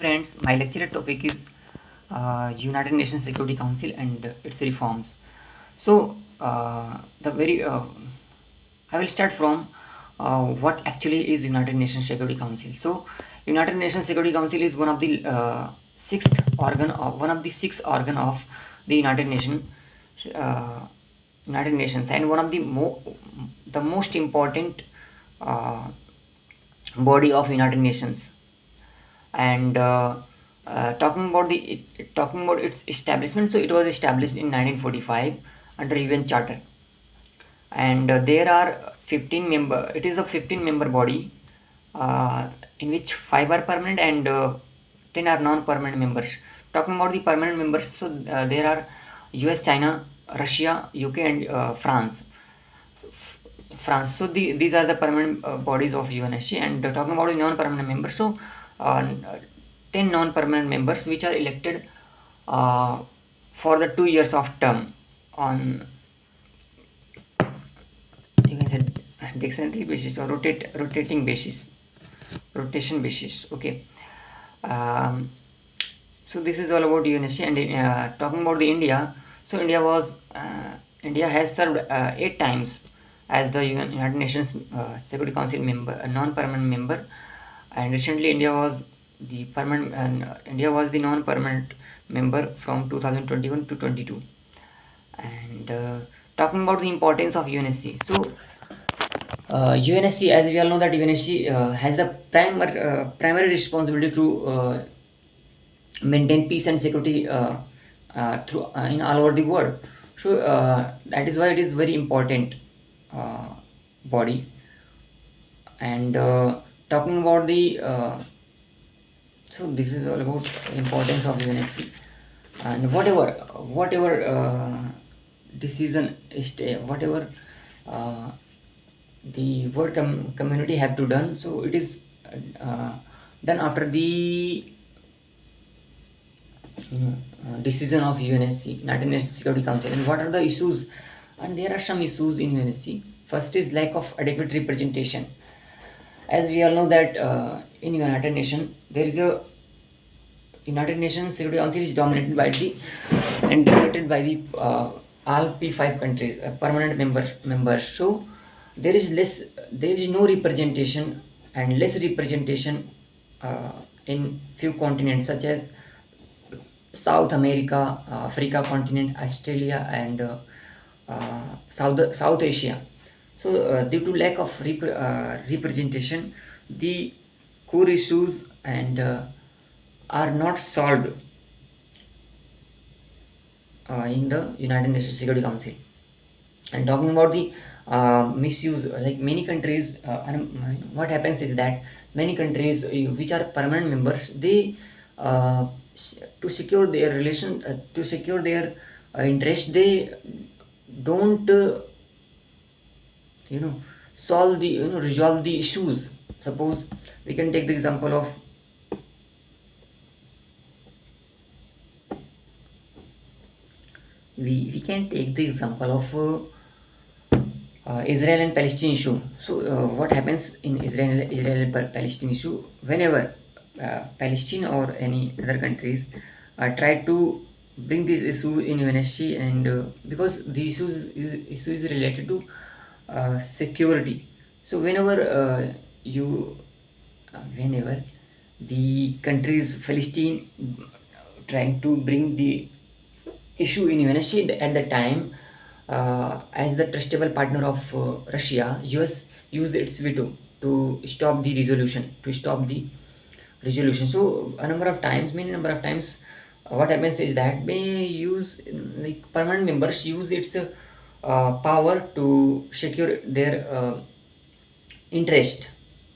Friends, my lecture topic is United Nations Security Council and its reforms. So, the very I will start from what actually is United Nations Security Council. So, United Nations Security Council is one of the six organ of the uh, United Nations, and one of the most important uh, body of United Nations. And talking about its establishment, so it was established in 1945 under UN Charter, and there are 15 member. It is a 15-member body, in which 5 are permanent and 10 are non-permanent members. Talking about the permanent members, so there are US, China, Russia, UK, and France. France. So these are the permanent bodies of UNSC. And talking about the non-permanent members, so uh, 10 non-permanent members which are elected uh, for the 2 years of term on, you can say, decentrally basis or rotation basis. Okay. Um, so this is all about UNSC. And talking about the India, so India has served 8 times as the United Nations Security Council member, a non-permanent member, and recently India was the non-permanent member from 2021 to 22. And talking about the importance of UNSC, so UNSC, as we all know, that UNSC has the primary responsibility to maintain peace and security through in all over the world. So that is why it is very important uh, body. And talking about the so this is all about importance of UNSC. And whatever decision is whatever uh, the world community have to done, so it is uh, done after the decision of UNSC, United Nations Security Council. And what are the issues? And there are some issues in UNSC. First is lack of adequate representation. As we all know that in United Nations there is a United Nations Security Council is dominated by the and dominated by the all P5 countries, permanent members. So there is no representation and less representation in few continents such as South America, Africa continent, Australia, and South Asia. So, due to lack of representation, the core issues and are not solved in the United Nations Security Council. And talking about the misuse, like many countries, what happens is that many countries which are permanent members, they to secure their relation, to secure their interest, they don't solve the resolve the issues. Suppose we can take the example of we can take the example of Israel and Palestine issue. So what happens in Israel and Palestine issue? Whenever Palestine or any other countries try to bring this issue in UNSC, and because the issue is related to security. So whenever the countries Palestine trying to bring the issue in UNSC at the time, as the trustable partner of Russia, US used its veto to stop the resolution. So many number of times, what happens is that they use, like permanent members use its power to secure their interest,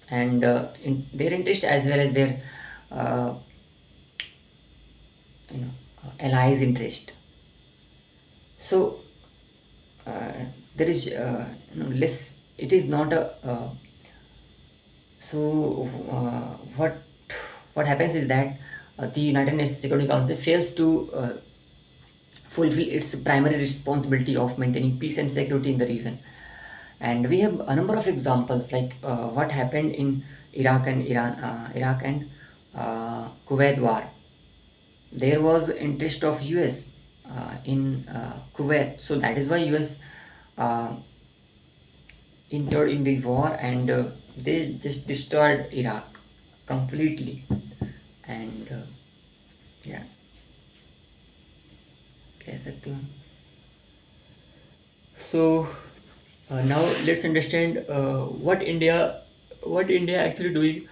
and their interest as well as their uh, allies' interest. So there is less. It is not a. So what happens is that the United Nations Security Council fails to fulfill its primary responsibility of maintaining peace and security in the region. And we have a number of examples, like what happened in Iraq and Kuwait war. There was interest of US in Kuwait, so that is why US uh, entered in the war, and they just destroyed Iraq completely. And yeah, कह सकते हो. So now let's understand what India actually doing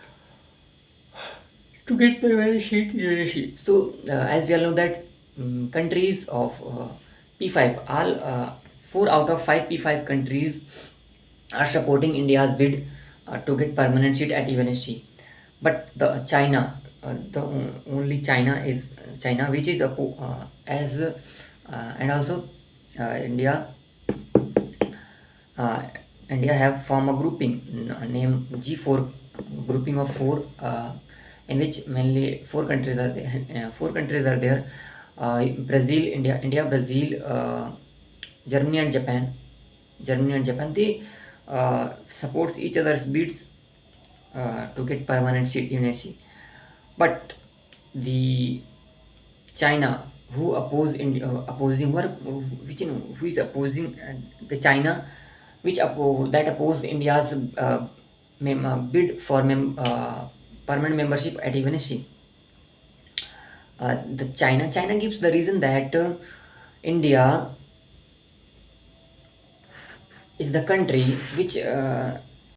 to get permanent seat in UNSC. So as we all know that countries of P5, all 4 out of 5 P5 countries are supporting India's bid to get permanent seat at UNSC. But the China, only China is China, which is as and also India. Uh, India have formed a grouping named G4, grouping of four, in which mainly four countries are there. Four countries are there: Brazil, India, Brazil, Germany, and Japan. Germany and Japan. They supports each other's bids to get permanent seat in AC. But the China, who oppose India, opposing who is opposing the China, which that opposed India's bid for permanent membership at UNSC. The China gives the reason that India is the country which